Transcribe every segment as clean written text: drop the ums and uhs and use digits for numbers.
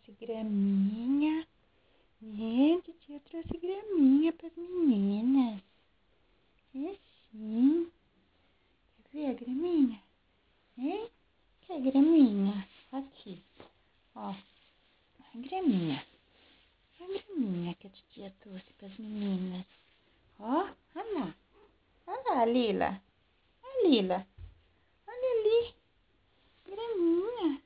trouxe graminha. Titia trouxe graminha para as meninas. É sim. Quer ver a graminha? Hein? Quer graminha? Aqui. Ó. A graminha. A graminha que a titia trouxe para as meninas. Ó. Olha lá. Olha lá, Lila. Olha, Lila. Olha ali. Graminha.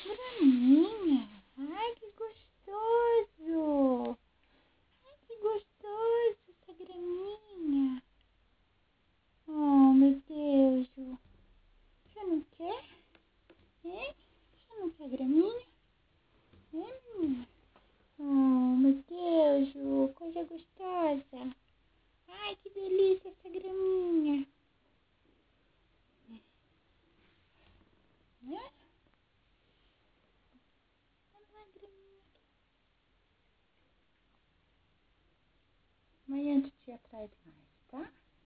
Graminha. Ai, que gostoso. Ai, que gostoso essa graminha. Oh, meu Deus. Você não quer? Hein? Você não quer graminha? Menina? Oh, meu Deus. Coisa gostosa. Ai, que delícia essa graminha. Né? Olha lá a graminha. Amanhã a titia traz mais.